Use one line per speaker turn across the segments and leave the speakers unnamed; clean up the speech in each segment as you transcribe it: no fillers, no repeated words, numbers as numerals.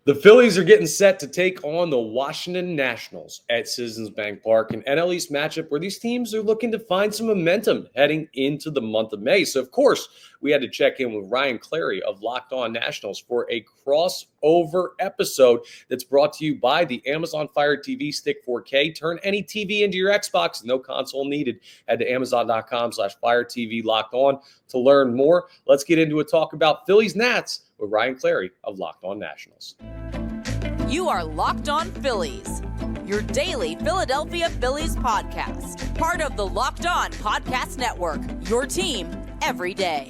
The Phillies are getting set to take on the Washington Nationals at Citizens Bank Park, an NL East matchup where these teams are looking to find some momentum heading into the month of May. So, of course, we had to check in with Ryan Clary of Locked On Nationals for a crossover episode that's brought to you by the Amazon Fire TV Stick 4K. Turn any TV into your Xbox, no console needed. Head to Amazon.com/Fire TV Locked On to learn more. Let's get into a talk about Phillies Nats with Ryan Clary of Locked On Nationals.
You are Locked On Phillies, your daily Philadelphia Phillies podcast. Part of the Locked On Podcast Network, your team every day.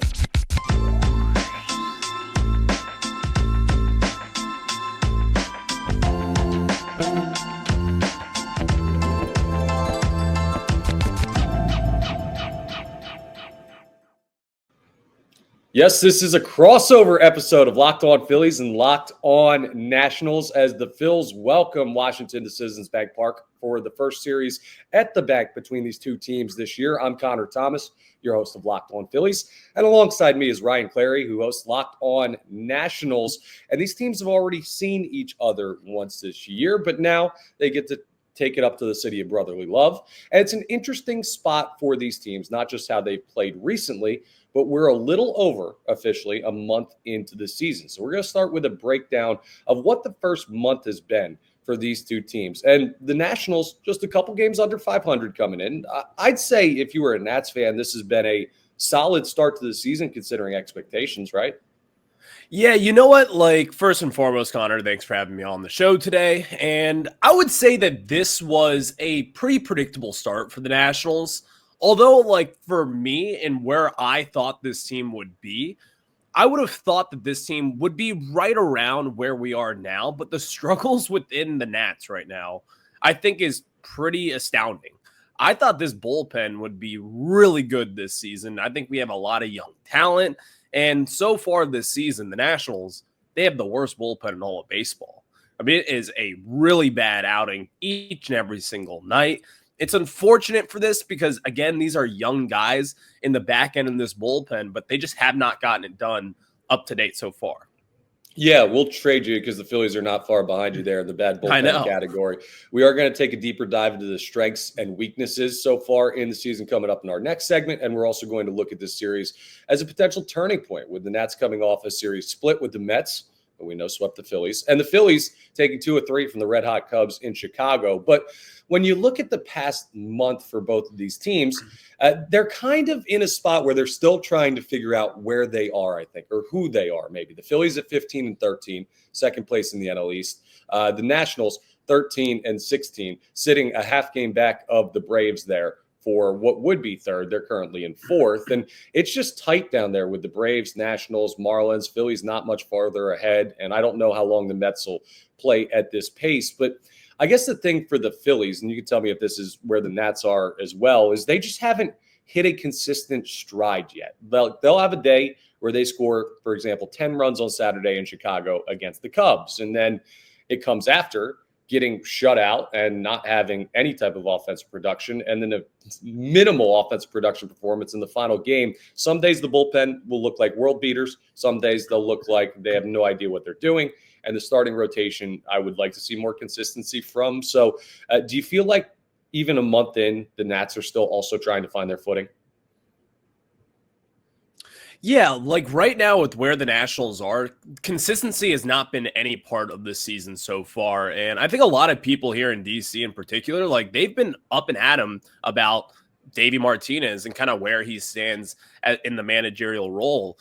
Yes, this is a crossover episode of Locked On Phillies and Locked On Nationals as the Phils welcome Washington to Citizens Bank Park for the first series at the bank between these two teams this year. I'm Connor Thomas, your host of Locked On Phillies, and alongside me is Ryan Clary, who hosts Locked On Nationals. And these teams have already seen each other once this year, but now they get to take it up to the city of brotherly love. And it's an interesting spot for these teams, not just how they've played recently, but we're a little over, officially, a month into the season. So we're going to start with a breakdown of what the first month has been for these two teams. And the Nationals, just a couple games under 500 coming in. I'd say if you were a Nats fan, this has been a solid start to the season considering expectations, right?
Yeah, you know what? First and foremost, Connor, thanks for having me on the show today. And I would say that this was a pretty predictable start for the Nationals. Although, for me and where I thought this team would be, I would have thought that this team would be right around where we are now. But the struggles within the Nats right now, I think, is pretty astounding. I thought this bullpen would be really good this season. I think we have a lot of young talent. And so far this season, the Nationals, they have the worst bullpen in all of baseball. I mean, it is a really bad outing each and every single night. It's unfortunate for this because, again, these are young guys in the back end of this bullpen, but they just have not gotten it done up to date so far.
Yeah, we'll trade you because the Phillies are not far behind you there in the bad bullpen category. We are going to take a deeper dive into the strengths and weaknesses so far in the season coming up in our next segment, and we're also going to look at this series as a potential turning point with the Nats coming off a series split with the Mets, who we know swept the Phillies, and the Phillies taking 2 of 3 from the red-hot Cubs in Chicago. But when you look at the past month for both of these teams, they're kind of in a spot where they're still trying to figure out where they are, I think, or who they are maybe. The Phillies at 15-13, second place in the NL East. The Nationals 13-16, sitting a half game back of the Braves there for what would be third. They're currently in fourth. And it's just tight down there with the Braves, Nationals, Marlins, Phillies not much farther ahead. And I don't know how long the Mets will play at this pace. But I guess the thing for the Phillies, and you can tell me if this is where the Nats are as well, is they just haven't hit a consistent stride yet. They'll have a day where they score, for example, 10 runs on Saturday in Chicago against the Cubs. And then it comes after getting shut out and not having any type of offensive production, and then a minimal offensive production performance in the final game. Some days the bullpen will look like world beaters. Some days they'll look like they have no idea what they're doing. And the starting rotation, I would like to see more consistency from. So do you feel like even a month in, the Nats are still also trying to find their footing?
Yeah, right now with where the Nationals are, consistency has not been any part of this season so far. And I think a lot of people here in DC in particular, they've been up and at him about Davey Martinez and kind of where he stands in the managerial role.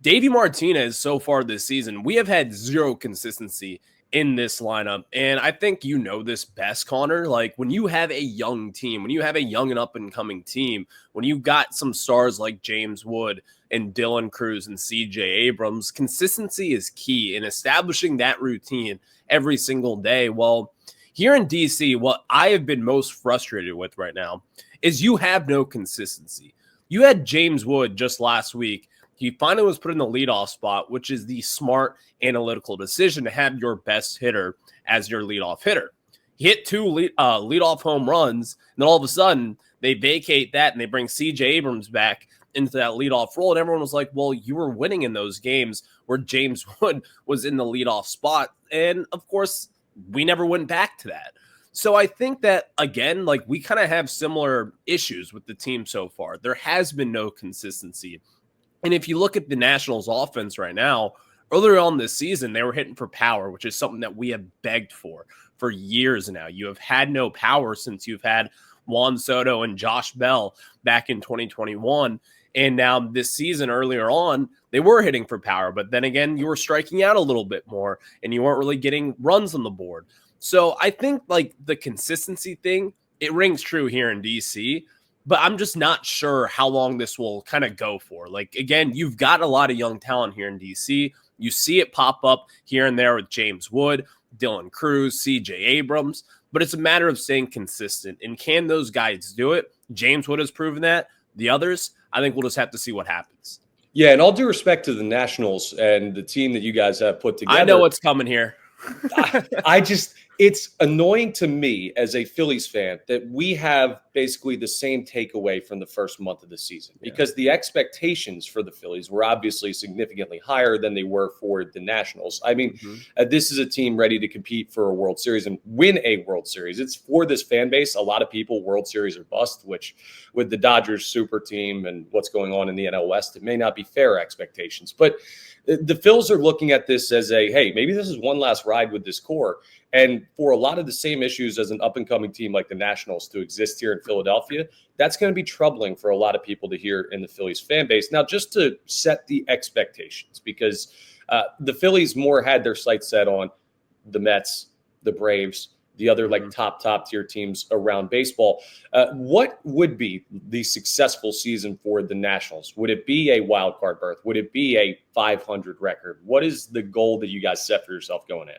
Davey Martinez so far this season, we have had zero consistency in this lineup. And I think you know this best, Connor. When you have a young team, when you have a young and up-and-coming team, when you got some stars like James Wood and Dylan Cruz and CJ Abrams, consistency is key in establishing that routine every single day. Well, here in DC, what I have been most frustrated with right now is you have no consistency. You had James Wood just last week. He finally was put in the leadoff spot, which is the smart analytical decision to have your best hitter as your leadoff hitter. He hit 2 leadoff home runs, and then all of a sudden they vacate that and they bring CJ Abrams back into that leadoff role. And everyone was like, well, you were winning in those games where James Wood was in the leadoff spot. And of course, we never went back to that. So I think that, again, like we kind of have similar issues with the team so far. There has been no consistency. And if you look at the Nationals offense right now, earlier on this season, they were hitting for power, which is something that we have begged for years now. You have had no power since you've had Juan Soto and Josh Bell back in 2021. And now this season, earlier on, they were hitting for power. But then again, you were striking out a little bit more and you weren't really getting runs on the board. So I think like the consistency thing, it rings true here in DC. But I'm just not sure how long this will kind of go for. Like, again, you've got a lot of young talent here in DC. You see it pop up here and there with James Wood, Dylan Cruz, CJ Abrams, but it's a matter of staying consistent. And can those guys do it? James Wood has proven that. The others, I think we'll just have to see what happens.
Yeah, and all due respect to the Nationals and the team that you guys have put together.
I know what's coming here.
It's annoying to me as a Phillies fan that we have basically the same takeaway from the first month of the season, because the expectations for the Phillies were obviously significantly higher than they were for the Nationals. I mean, this is a team ready to compete for a World Series and win a World Series. It's for this fan base. A lot of people, World Series or bust, which with the Dodgers super team and what's going on in the NL West, it may not be fair expectations. But the Phils are looking at this as a, hey, maybe this is one last ride with this core. And for a lot of the same issues as an up-and-coming team like the Nationals to exist here in Philadelphia, that's going to be troubling for a lot of people to hear in the Phillies fan base. Now, just to set the expectations, because the Phillies more had their sights set on the Mets, the Braves, the other like top tier teams around baseball. What would be the successful season for the Nationals? Would it be a wild card berth? Would it be a 500 record? What is the goal that you guys set for yourself going in?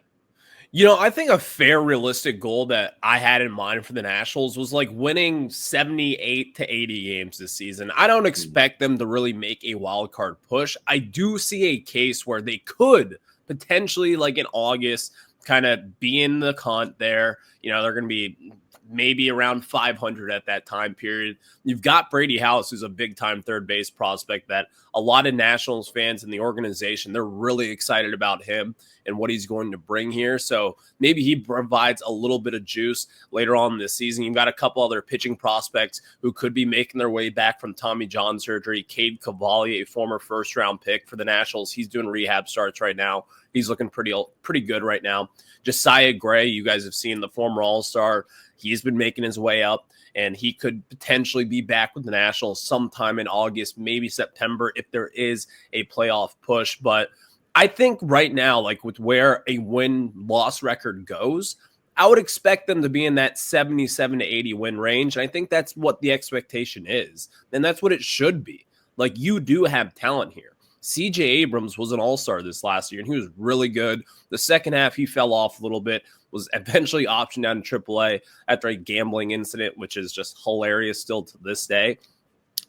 You know, I think a fair, realistic goal that I had in mind for the Nationals was like winning 78 to 80 games this season. I don't expect them to really make a wild card push. I do see a case where they could potentially, like in August, kind of be in the hunt there. You know, they're going to be maybe around 500 at that time period. You've got Brady House, who's a big-time third base prospect that a lot of Nationals fans in the organization, they're really excited about him and what he's going to bring here. So maybe he provides a little bit of juice later on this season. You've got a couple other pitching prospects who could be making their way back from Tommy John surgery. Cade Cavalli, a former first-round pick for the Nationals, he's doing rehab starts right now. He's looking pretty good right now. Josiah Gray, you guys have seen, the former All-Star. He's been making his way up, and he could potentially be back with the Nationals sometime in August, maybe September, if there is a playoff push. But I think right now, like with where a win-loss record goes, I would expect them to be in that 77 to 80 win range. And I think that's what the expectation is. And that's what it should be. Like, you do have talent here. CJ Abrams was an all-star this last year, and he was really good. The second half, he fell off a little bit, was eventually optioned down to AAA after a gambling incident, which is just hilarious still to this day.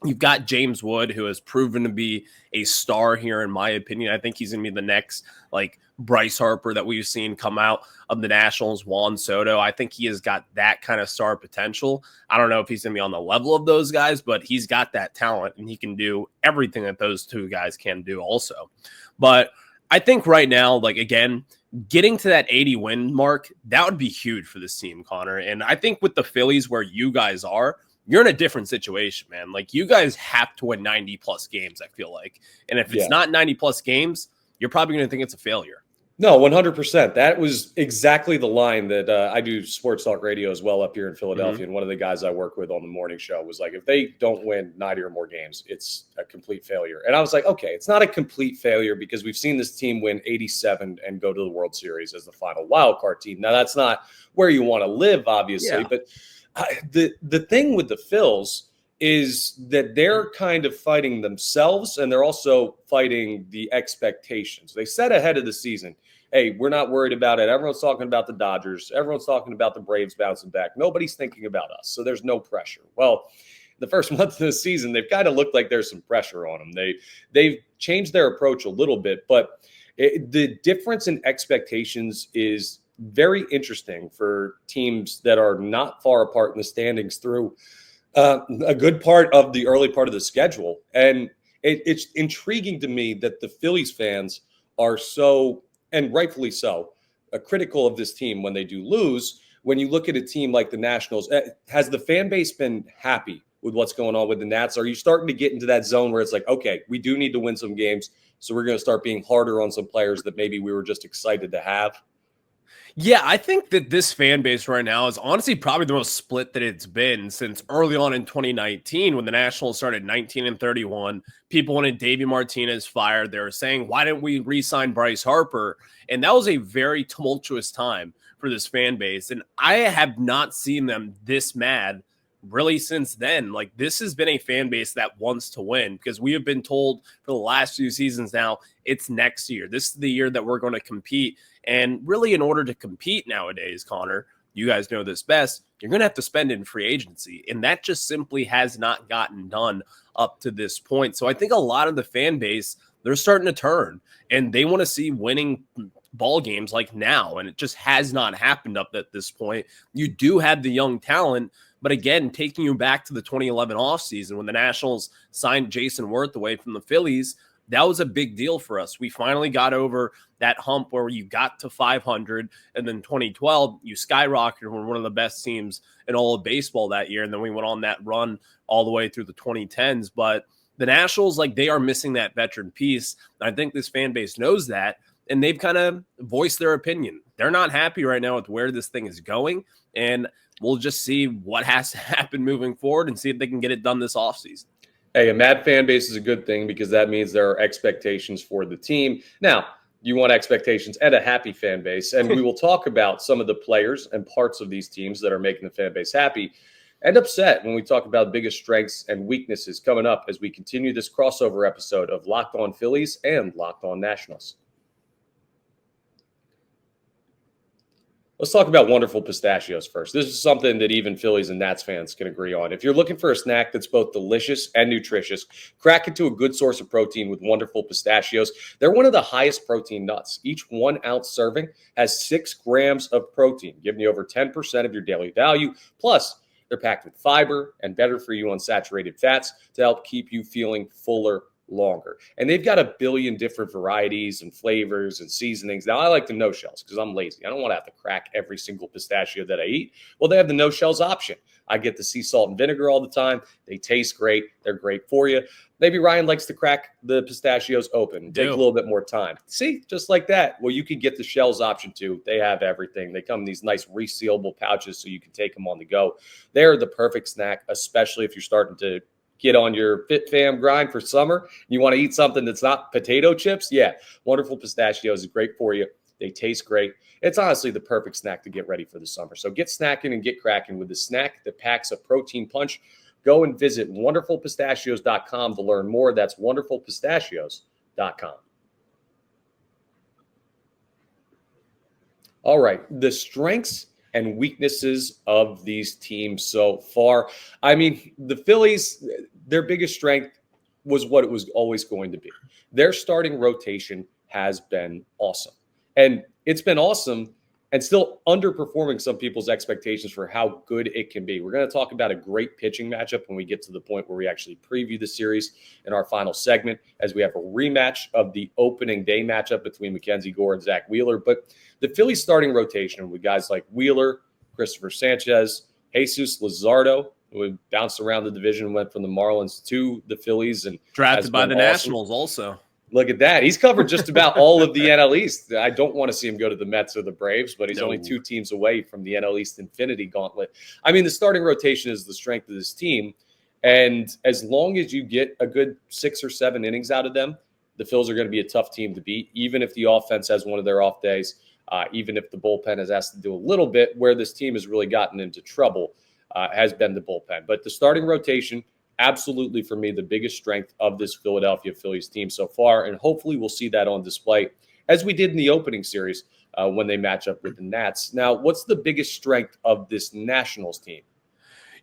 You've got James Wood, who has proven to be a star here, in my opinion. I think he's going to be the next, like, Bryce Harper that we've seen come out of the Nationals, Juan Soto. I think he has got that kind of star potential. I don't know if he's going to be on the level of those guys, but he's got that talent, and he can do everything that those two guys can do also. But I think right now, like, again, getting to that 80 win mark, that would be huge for this team, Connor. And I think with the Phillies, where you guys are, you're in a different situation, man. Like, you guys have to win 90 plus games, I feel like. And if it's not 90 plus games, you're probably going to think it's a failure.
No, 100%. That was exactly the line that I do sports talk radio as well up here in Philadelphia. And one of the guys I work with on the morning show was like, if they don't win 90 or more games, it's a complete failure. And I was like, okay, it's not a complete failure because we've seen this team win 87 and go to the World Series as the final wild card team. Now, that's not where you want to live, obviously. But the thing with the Phils is that they're kind of fighting themselves, and they're also fighting the expectations. They said ahead of the season, hey, we're not worried about it. Everyone's talking about the Dodgers. Everyone's talking about the Braves bouncing back. Nobody's thinking about us, so there's no pressure. Well, the first month of the season, they've kind of looked like there's some pressure on them. They've changed their approach a little bit, but the difference in expectations is very interesting for teams that are not far apart in the standings through a good part of the early part of the schedule. And it's intriguing to me that the Phillies fans are so, and rightfully so, critical of this team when they do lose. When you look at a team like the Nationals, has the fan base been happy with what's going on with the Nats? Are you starting to get into that zone where it's like, okay, we do need to win some games, so we're going to start being harder on some players that maybe we were just excited to have?
Yeah, I think that this fan base right now is honestly probably the most split that it's been since early on in 2019 when the Nationals started 19-31. People wanted Davey Martinez fired. They were saying, why didn't we re-sign Bryce Harper? And that was a very tumultuous time for this fan base. And I have not seen them this mad really since then. Like, this has been a fan base that wants to win because we have been told for the last few seasons now, it's next year. This is the year that we're going to compete. And really, in order to compete nowadays, Connor, you guys know this best, you're going to have to spend in free agency. And that just simply has not gotten done up to this point. So I think a lot of the fan base, they're starting to turn and they want to see winning ball games like now. And it just has not happened up at this point. You do have the young talent. But again, taking you back to the 2011 offseason when the Nationals signed Jason Worth away from the Phillies, that was a big deal for us. We finally got over that hump where you got to 500, and then 2012, you skyrocketed and were one of the best teams in all of baseball that year, and then we went on that run all the way through the 2010s. But the Nationals, like, they are missing that veteran piece. I think this fan base knows that, and they've kind of voiced their opinion. They're not happy right now with where this thing is going, and we'll just see what has to happen moving forward and see if they can get it done this offseason.
Hey, a mad fan base is a good thing because that means there are expectations for the team. Now, you want expectations and a happy fan base, and we will talk about some of the players and parts of these teams that are making the fan base happy and upset when we talk about biggest strengths and weaknesses coming up as we continue this crossover episode of Locked On Phillies and Locked On Nationals. Let's talk about wonderful pistachios first. This is something that even Phillies and Nats fans can agree on. If you're looking for a snack that's both delicious and nutritious, crack into a good source of protein with wonderful pistachios. They're one of the highest protein nuts. Each 1 ounce serving has 6 grams of protein, giving you over 10% of your daily value. Plus, they're packed with fiber and better for you unsaturated fats to help keep you feeling fuller longer. And they've got a billion different varieties and flavors and seasonings. Now, I like the no shells because I'm lazy. I don't want to have to crack every single pistachio that I eat. Well, they have the no shells option. I get the sea salt and vinegar all the time. They taste great. They're great for you. Maybe Ryan likes to crack the pistachios open. Take a little bit more time. See, just like that. Well, you can get the shells option too. They have everything. They come in these nice resealable pouches so you can take them on the go. They're the perfect snack, especially if you're starting to get on your Fit Fam grind for summer. You want to eat something that's not potato chips? Yeah, wonderful pistachios is great for you. They taste great. It's honestly the perfect snack to get ready for the summer. So get snacking and get cracking with the snack that packs a protein punch. Go and visit wonderfulpistachios.com to learn more. That's wonderfulpistachios.com. All right, the strengths and weaknesses of these teams so far. I mean, the Phillies, their biggest strength was what it was always going to be. Their starting rotation has been awesome. And it's been awesome and still underperforming some people's expectations for how good it can be. We're going to talk about a great pitching matchup when we get to the point where we actually preview the series in our final segment, as we have a rematch of the opening day matchup between Mackenzie Gore and Zack Wheeler. But the Phillies starting rotation with guys like Wheeler, Christopher Sanchez, Jesus Luzardo, who bounced around the division and went from the Marlins to the Phillies. And
drafted by the Nationals also.
Look at that. He's covered just about all of the NL East. I don't want to see him go to the Mets or the Braves, but he's only 2 teams away from the NL East Infinity Gauntlet. I mean, the starting rotation is the strength of this team. And as long as you get a good 6 or 7 innings out of them, the Phils are going to be a tough team to beat, even if the offense has one of their off days, even if the bullpen has asked to do a little bit. Where this team has really gotten into trouble has been the bullpen. But the starting rotation, absolutely, for me, the biggest strength of this Philadelphia Phillies team so far. And hopefully we'll see that on display, as we did in the opening series when they match up with the Nats. Now, what's the biggest strength of this Nationals team?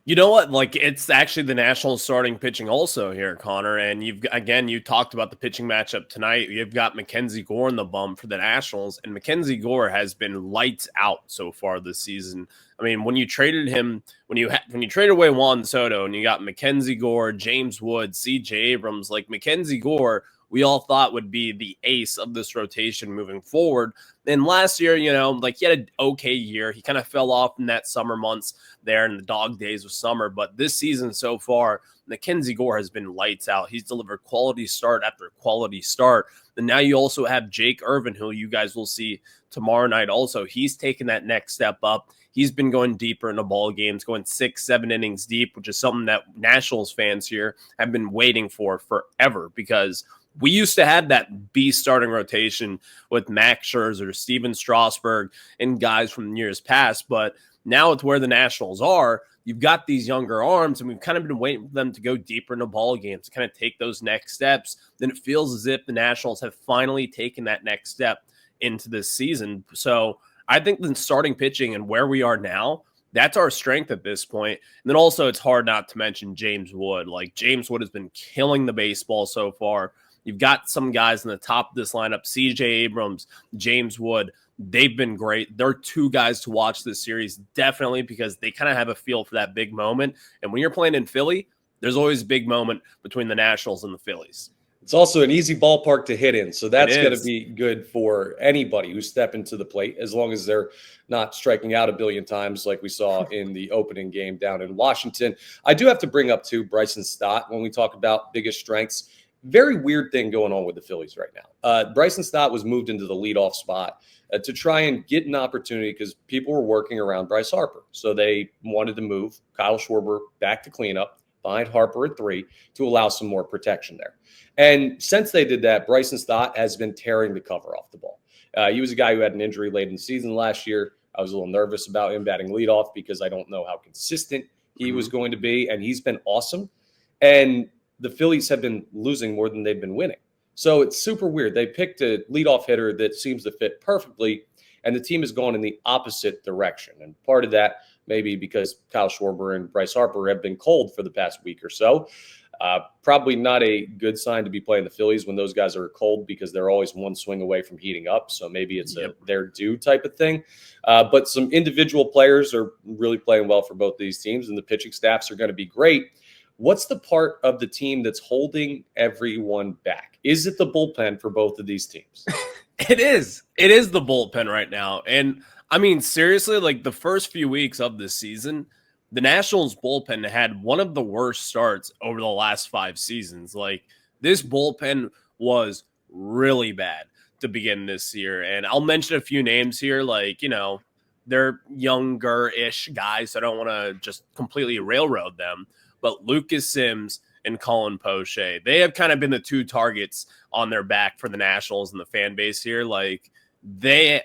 You know what? Like, it's actually the Nationals starting pitching also here, Connor. And you talked about the pitching matchup tonight. You've got Mackenzie Gore in the bump for the Nationals, and Mackenzie Gore has been lights out so far this season. I mean, when you traded him, when you traded away Juan Soto and you got Mackenzie Gore, James Wood, C.J. Abrams, like Mackenzie Gore we all thought would be the ace of this rotation moving forward. And last year, he had an okay year. He kind of fell off in that summer months there in the dog days of summer. But this season so far, Mackenzie Gore has been lights out. He's delivered quality start after quality start. And now you also have Jake Irvin, who you guys will see tomorrow night also. He's taken that next step up. He's been going deeper into ball games, going 6-7 innings deep, which is something that Nationals fans here have been waiting for forever, because we used to have that B starting rotation with Max Scherzer, Steven Strasburg, and guys from years past. But now with where the Nationals are, you've got these younger arms, and we've kind of been waiting for them to go deeper into ball games, to kind of take those next steps. Then it feels as if the Nationals have finally taken that next step into this season. So I think the starting pitching and where we are now, that's our strength at this point. And then also it's hard not to mention James Wood. Like, James Wood has been killing the baseball so far. You've got some guys in the top of this lineup, CJ Abrams, James Wood. They've been great. They're two guys to watch this series, definitely, because they kind of have a feel for that big moment. And when you're playing in Philly, there's always a big moment between the Nationals and the Phillies.
It's also an easy ballpark to hit in, so that's going to be good for anybody who step into the plate, as long as they're not striking out a billion times like we saw in the opening game down in Washington. I do have to bring up, too, Bryson Stott when we talk about biggest strengths. Very weird thing going on with the Phillies right now. Bryson Stott was moved into the leadoff spot to try and get an opportunity because people were working around Bryce Harper. So they wanted to move Kyle Schwarber back to cleanup behind Harper at 3 to allow some more protection there. And since they did that, Bryson Stott has been tearing the cover off the ball. He was a guy who had an injury late in the season last year. I was a little nervous about him batting leadoff because I don't know how consistent he was going to be, and he's been awesome. And the Phillies have been losing more than they've been winning. So it's super weird. They picked a leadoff hitter that seems to fit perfectly, and the team has gone in the opposite direction. And part of that maybe because Kyle Schwarber and Bryce Harper have been cold for the past week or so. Probably not a good sign to be playing the Phillies when those guys are cold, because they're always one swing away from heating up. So maybe it's a they're due type of thing. But some individual players are really playing well for both these teams, and the pitching staffs are going to be great. What's the part of the team that's holding everyone back? Is it the bullpen for both of these teams?
It is. It is the bullpen right now. And I mean, seriously, like the first few weeks of this season, the Nationals bullpen had one of the worst starts over the last 5 seasons. Like, this bullpen was really bad to begin this year. And I'll mention a few names here, like, you know, they're younger-ish guys, so I don't want to just completely railroad them. But Lucas Sims and Colin Poche, they have kind of been the two targets on their back for the Nationals and the fan base here. Like, they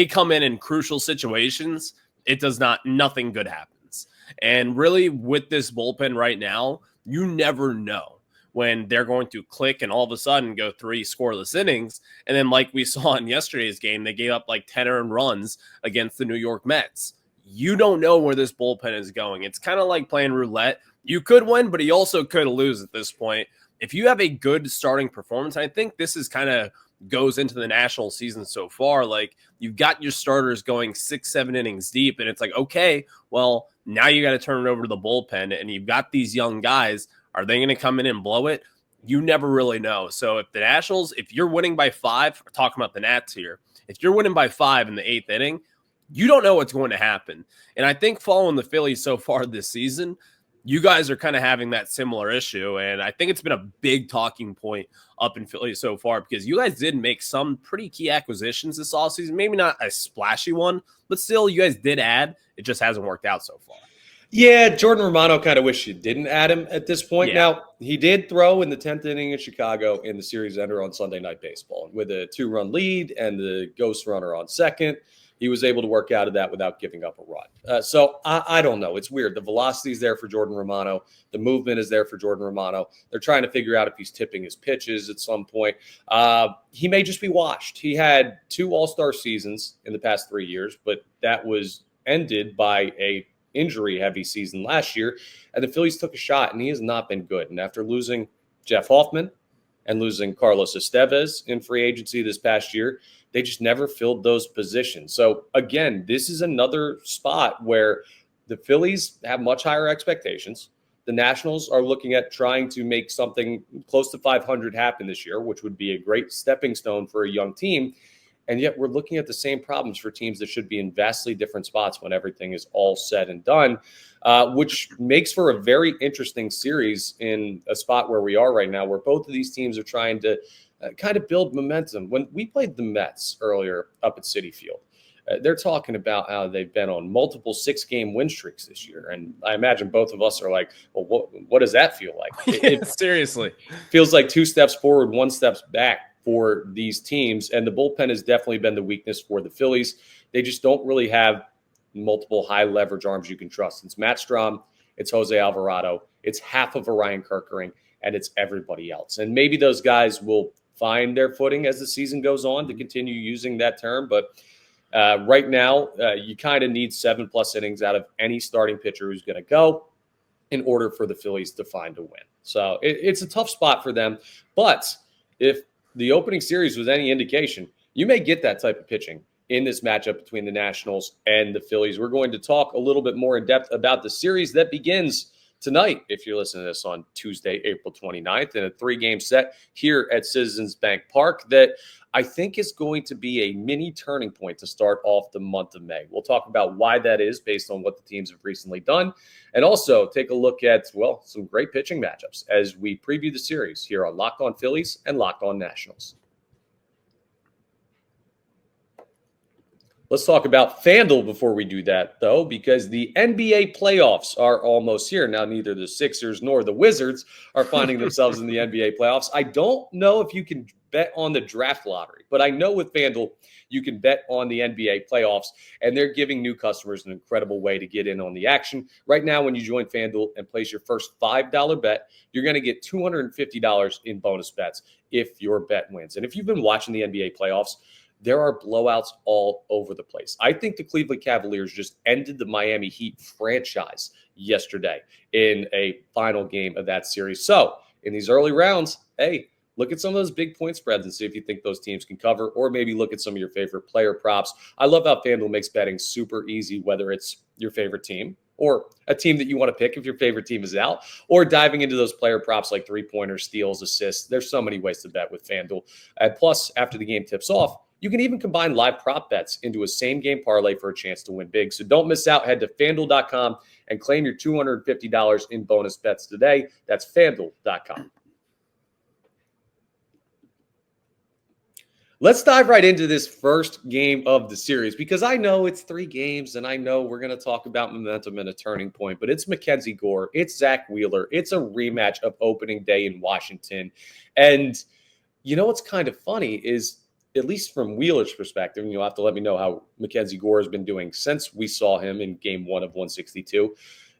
come in crucial situations. It does nothing good happens. And really, with this bullpen right now, you never know when they're going to click and all of a sudden go 3 scoreless innings. And then, like we saw in yesterday's game, they gave up like 10 earned runs against the New York Mets. You don't know where this bullpen is going. It's kind of like playing roulette. You could win, but you also could lose at this point. If you have a good starting performance, I think this is kind of goes into the national season so far. Like, you've got your starters going 6-7 innings deep, and it's like, okay, well, now you got to turn it over to the bullpen, and you've got these young guys. Are they going to come in and blow it? You never really know. So if the Nationals, if you're winning by 5, we're talking about the Nats here, if you're winning by 5 in the 8th inning, you don't know what's going to happen. And I think following the Phillies so far this season, you guys are kind of having that similar issue. And I think it's been a big talking point up in Philly so far, because you guys did make some pretty key acquisitions this offseason. Maybe not a splashy one, but still, you guys did add. It just hasn't worked out so far. Yeah,
Jordan Romano kind of wish you didn't add him at this point. Yeah. Now, he did throw in the 10th inning in Chicago in the series ender on Sunday Night Baseball. With a 2-run lead and the ghost runner on second, he was able to work out of that without giving up a run. So I don't know. It's weird. The velocity is there for Jordan Romano. The movement is there for Jordan Romano. They're trying to figure out if he's tipping his pitches at some point. He may just be washed. He had 2 all-star seasons in the past 3 years, but that was ended by a injury-heavy season last year. And the Phillies took a shot, and he has not been good. And after losing Jeff Hoffman and losing Carlos Estevez in free agency this past year, they just never filled those positions. So, again, this is another spot where the Phillies have much higher expectations. the Nationals are looking at trying to make something close to 500 happen this year, which would be a great stepping stone for a young team. And yet we're looking at the same problems for teams that should be in vastly different spots when everything is all said and done, which makes for a very interesting series in a spot where we are right now, where both of these teams are trying to kind of build momentum. When we played the Mets earlier up at Citi Field, they're talking about how they've been on multiple 6-game win streaks this year. And I imagine both of us are like, well, what does that feel like? It
seriously
feels like 2 steps forward, 1 step back for these teams. And the bullpen has definitely been the weakness for the Phillies. They just don't really have multiple high leverage arms you can trust. It's Matt Strahm, it's Jose Alvarado, it's half of Orion Kerkering, and it's everybody else. And maybe those guys will find their footing as the season goes on, to continue using that term. But right now, you kind of need 7+ innings out of any starting pitcher who's going to go in order for the Phillies to find a win. So it's a tough spot for them. But if the opening series was any indication, you may get that type of pitching in this matchup between the Nationals and the Phillies. We're going to talk a little bit more in depth about the series that begins tonight, if you're listening to this on Tuesday, April 29th, in a 3-game set here at Citizens Bank Park that I think is going to be a mini turning point to start off the month of May. We'll talk about why that is based on what the teams have recently done, and also take a look at, well, some great pitching matchups as we preview the series here on Locked On Phillies and Locked On Nationals. Let's talk about FanDuel before we do that, though, because the NBA playoffs are almost here. Now, neither the Sixers nor the Wizards are finding themselves in the NBA playoffs. I don't know if you can bet on the draft lottery, but I know with FanDuel, you can bet on the NBA playoffs, and they're giving new customers an incredible way to get in on the action. Right now, when you join FanDuel and place your first $5 bet, you're going to get $250 in bonus bets if your bet wins. And if you've been watching the NBA playoffs, there are blowouts all over the place. I think the Cleveland Cavaliers just ended the Miami Heat franchise yesterday in a final game of that series. So in these early rounds, hey, look at some of those big point spreads and see if you think those teams can cover, or maybe look at some of your favorite player props. I love how FanDuel makes betting super easy, whether it's your favorite team or a team that you want to pick if your favorite team is out, or diving into those player props like 3-pointers, steals, assists. There's so many ways to bet with FanDuel. And plus, after the game tips off, you can even combine live prop bets into a same-game parlay for a chance to win big. So don't miss out. Head to FanDuel.com and claim your $250 in bonus bets today. That's FanDuel.com. Let's dive right into this first game of the series, because I know it's 3 games, and I know we're going to talk about momentum and a turning point, but it's Mackenzie Gore, it's Zack Wheeler, it's a rematch of opening day in Washington. And you know what's kind of funny is, at least from Wheeler's perspective, and you'll have to let me know how Mackenzie Gore has been doing since we saw him in game 1 of 162.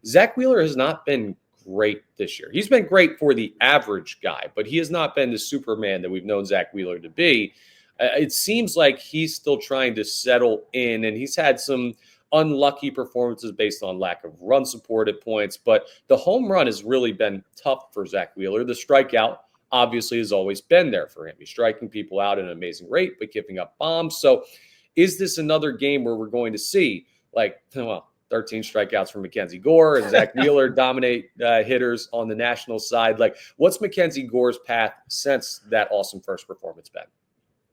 Zack Wheeler has not been great this year. He's been great for the average guy, but he has not been the Superman that we've known Zack Wheeler to be. It seems like he's still trying to settle in, and he's had some unlucky performances based on lack of run support at points, but the home run has really been tough for Zack Wheeler. The strikeout obviously has always been there for him. He's striking people out at an amazing rate, but giving up bombs. So is this another game where we're going to see, 13 strikeouts from Mackenzie Gore and Zack Wheeler dominate hitters on the national side? Like, what's Mackenzie Gore's path since that awesome first performance been?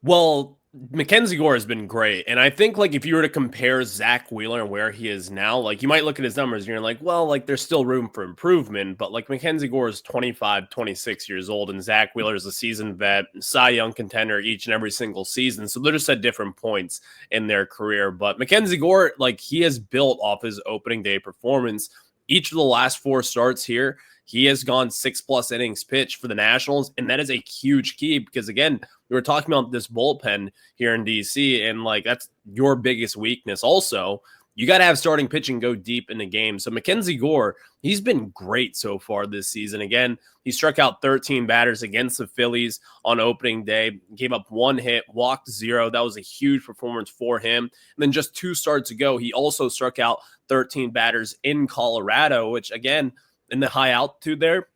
Well, Mackenzie Gore has been great. And I think, if you were to compare Zack Wheeler and where he is now, you might look at his numbers and you're like, well, there's still room for improvement. But Mackenzie Gore is 25, 26 years old, and Zack Wheeler is a seasoned vet, Cy Young contender each and every single season. So they're just at different points in their career. But Mackenzie Gore, he has built off his opening day performance. Each of the last 4 starts here, he has gone 6+ innings pitched for the Nationals, and that is a huge key because, again, we were talking about this bullpen here in DC, and that's your biggest weakness. Also, you got to have starting pitching go deep in the game. So Mackenzie Gore, he's been great so far this season. Again, he struck out 13 batters against the Phillies on opening day, gave up 1 hit, walked 0. That was a huge performance for him. And then just 2 starts ago, he also struck out 13 batters in Colorado, which, again, in the high altitude there,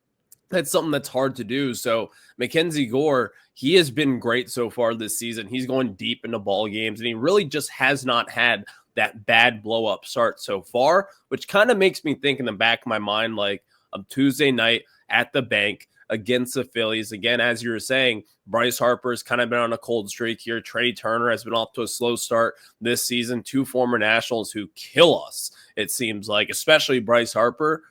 that's something that's hard to do. So Mackenzie Gore, he has been great so far this season. He's going deep into ball games, and he really just has not had that bad blow-up start so far, which kind of makes me think in the back of my mind, of Tuesday night at the bank against the Phillies. Again, as you were saying, Bryce Harper's kind of been on a cold streak here. Trey Turner has been off to a slow start this season. Two former Nationals who kill us, it seems like, especially Bryce Harper.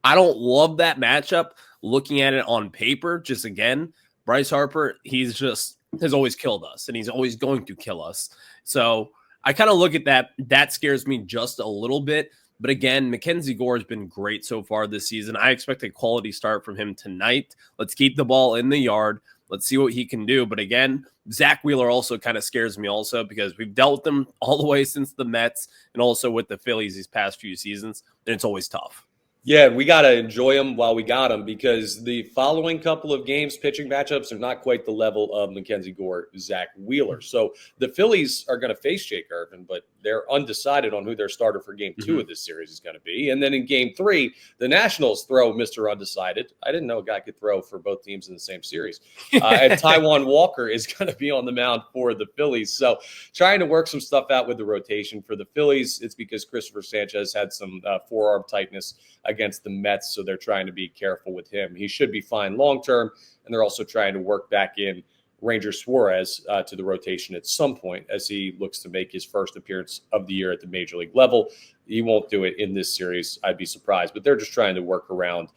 I don't love that matchup looking at it on paper. Just again, Bryce Harper, he's just has always killed us, and he's always going to kill us. So I kind of look at that. That scares me just a little bit. But again, Mackenzie Gore has been great so far this season. I expect a quality start from him tonight. Let's keep the ball in the yard. Let's see what he can do. But again, Zack Wheeler also kind of scares me also because we've dealt with them all the way since the Mets and also with the Phillies these past few seasons, and it's always tough.
Yeah, we got to enjoy them while we got them because the following couple of games, pitching matchups are not quite the level of Mackenzie Gore, Zack Wheeler. So the Phillies are going to face Jake Irvin, but they're undecided on who their starter for game 2 of this series is going to be. And then in game 3, the Nationals throw Mr. Undecided. I didn't know a guy could throw for both teams in the same series. And Taijuan Walker is going to be on the mound for the Phillies. So trying to work some stuff out with the rotation for the Phillies. It's because Christopher Sanchez had some forearm tightness against the Mets, so they're trying to be careful with him. He should be fine long-term, and they're also trying to work back in Ranger Suarez to the rotation at some point as he looks to make his first appearance of the year at the major league level. He won't do it in this series. I'd be surprised, but they're just trying to work around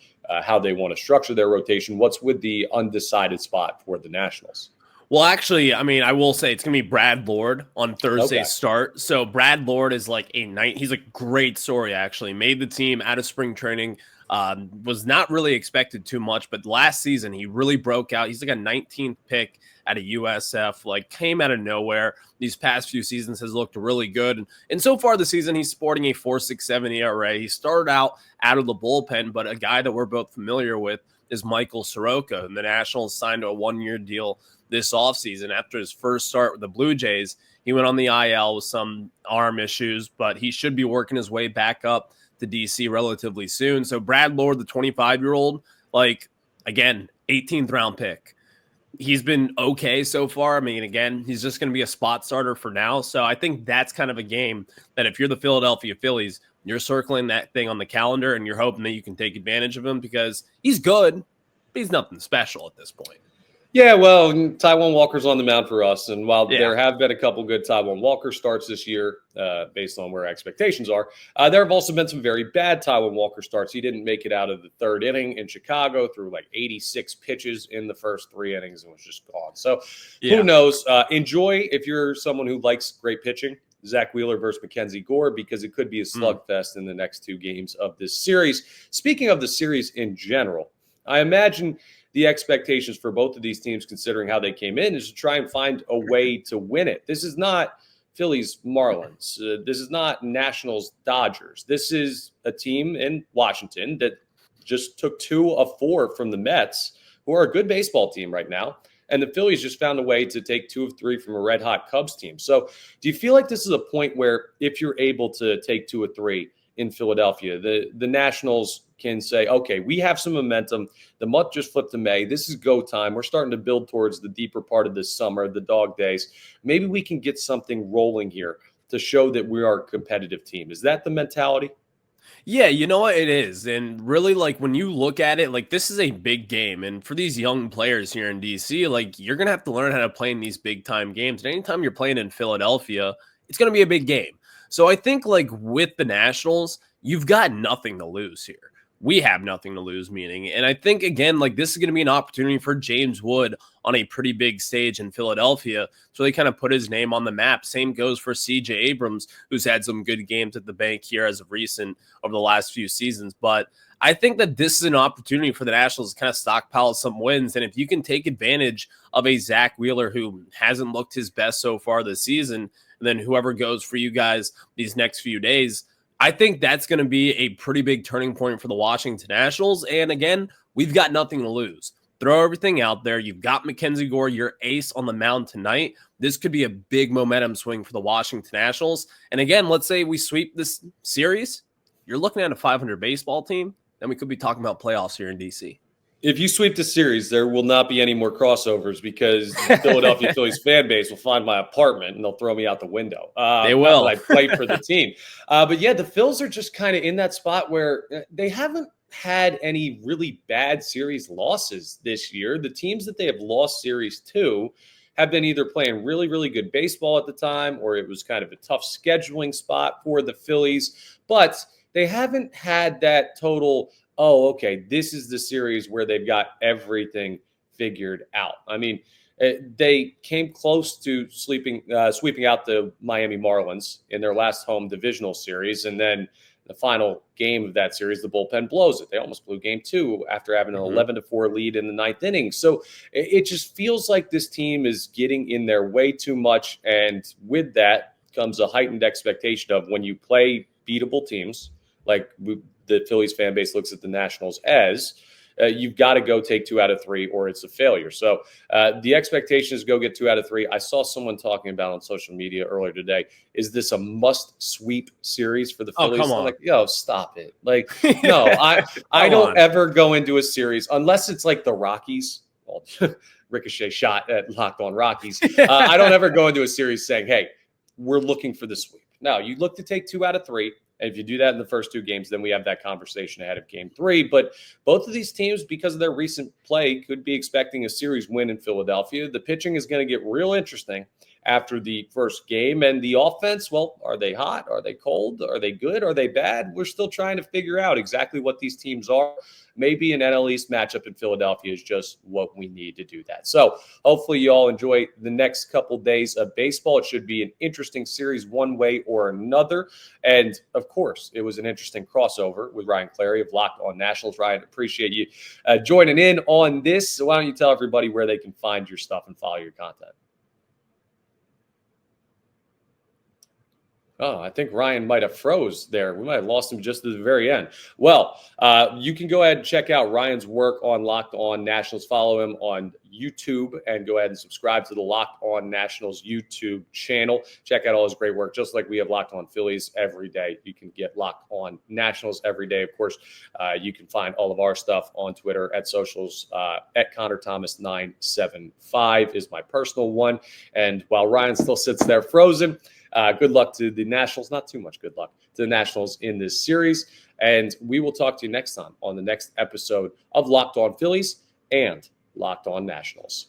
how they want to structure their rotation. What's with the undecided spot for the Nationals?
Well, actually, I mean, I will say it's going to be Brad Lord on Thursday's start. So Brad Lord is like he's a great story, actually. Made the team out of spring training. Was not really expected too much, but last season he really broke out. He's like a 19th pick at a USF, like came out of nowhere. These past few seasons has looked really good. And so far this season, he's sporting a 4.67 ERA. He started out of the bullpen, but a guy that we're both familiar with is Michael Soroka. And the Nationals signed a 1-year deal this offseason. After his first start with the Blue Jays, he went on the IL with some arm issues, but he should be working his way back up to DC relatively soon. So Brad Lord, the 25-year-old, like, again, 18th round pick. He's been okay so far. I mean, again, he's just going to be a spot starter for now. So I think that's kind of a game that if you're the Philadelphia Phillies, you're circling that thing on the calendar and you're hoping that you can take advantage of him because he's good, but he's nothing special at this point.
Yeah, well, Taijuan Walker's on the mound for us. And while there have been a couple good Taijuan Walker starts this year, based on where expectations are, there have also been some very bad Taijuan Walker starts. He didn't make it out of the third inning in Chicago, threw like 86 pitches in the first 3 innings and was just gone. So who knows? Enjoy if you're someone who likes great pitching. Zack Wheeler versus Mackenzie Gore, because it could be a slugfest in the next 2 games of this series. Speaking of the series in general, I imagine the expectations for both of these teams, considering how they came in, is to try and find a way to win it. This is not Phillies Marlins. This is not Nationals Dodgers. This is a team in Washington that just took 2 of 4 from the Mets, who are a good baseball team right now. And the Phillies just found a way to take 2 of 3 from a red-hot Cubs team. So do you feel like this is a point where if you're able to take 2 of 3 in Philadelphia, the Nationals can say, okay, we have some momentum. The month just flipped to May. This is go time. We're starting to build towards the deeper part of this summer, the dog days. Maybe we can get something rolling here to show that we are a competitive team. Is that the mentality?
Yeah, you know what, it is. And really, like, when you look at it, like, this is a big game. And for these young players here in DC, like, you're going to have to learn how to play in these big-time games. And anytime you're playing in Philadelphia, it's going to be a big game. So I think, like, with the Nationals, you've got nothing to lose here. We have nothing to lose, meaning. And I think, again, like, this is going to be an opportunity for James Wood on a pretty big stage in Philadelphia. So they kind of put his name on the map. Same goes for CJ Abrams, who's had some good games at the bank here as of recent over the last few seasons. But I think that this is an opportunity for the Nationals to kind of stockpile some wins. And if you can take advantage of a Zack Wheeler who hasn't looked his best so far this season, and then whoever goes for you guys these next few days, I think that's going to be a pretty big turning point for the Washington Nationals. And again, we've got nothing to lose. Throw everything out there. You've got Mackenzie Gore, your ace on the mound tonight. This could be a big momentum swing for the Washington Nationals. And again, let's say we sweep this series. You're looking at a 500 baseball team. Then we could be talking about playoffs here in DC.
If you sweep the series, there will not be any more crossovers because the Philadelphia Phillies fan base will find my apartment and they'll throw me out the window.
They will.
I played for the team. But yeah, the Phils are just kind of in that spot where they haven't had any really bad series losses this year. The teams that they have lost series to have been either playing really, really good baseball at the time, or it was kind of a tough scheduling spot for the Phillies. But they haven't had that total, oh, okay, this is the series where they've got everything figured out. I mean, they came close to sweeping out the Miami Marlins in their last home divisional series, and then the final game of that series, the bullpen blows it. They almost blew game 2 after having an 11-4 lead in the 9th inning. So it just feels like this team is getting in their way too much. And with that comes a heightened expectation of when you play beatable teams, like the Phillies fan base looks at the Nationals as, you've got to go take 2 out of 3 or it's a failure. So the expectation is go get 2 out of 3. I saw someone talking about on social media earlier today, is this a must sweep series for the Phillies?
Come on.
Like, yo, stop it. Like, no, I don't ever go into a series unless it's like the Rockies. Well, Ricochet shot at Locked On Rockies. I don't ever go into a series saying, hey, we're looking for the sweep. No, you look to take 2 out of 3. And if you do that in the first 2 games, then we have that conversation ahead of game 3. But both of these teams, because of their recent play, could be expecting a series win in Philadelphia. The pitching is going to get real interesting after the first game. And the offense, well, are they hot? Are they cold? Are they good? Are they bad? We're still trying to figure out exactly what these teams are. Maybe an NL East matchup in Philadelphia is just what we need to do that. So hopefully you all enjoy the next couple days of baseball. It should be an interesting series one way or another. And of course, it was an interesting crossover with Ryan Clary of Locked On Nationals. Ryan, appreciate you joining in on this. So why don't you tell everybody where they can find your stuff and follow your content? Oh, I think Ryan might have froze there. We might have lost him just at the very end. Well, you can go ahead and check out Ryan's work on Locked On Nationals. Follow him on YouTube and go ahead and subscribe to the Locked On Nationals YouTube channel. Check out all his great work. Just like we have Locked On Phillies every day, you can get Locked On Nationals every day. Of course, you can find all of our stuff on Twitter at socials at Connor Thomas 975 is my personal one. And while Ryan still sits there frozen, good luck to the Nationals. Not too much good luck to the Nationals in this series. And we will talk to you next time on the next episode of Locked On Phillies and Locked On Nationals.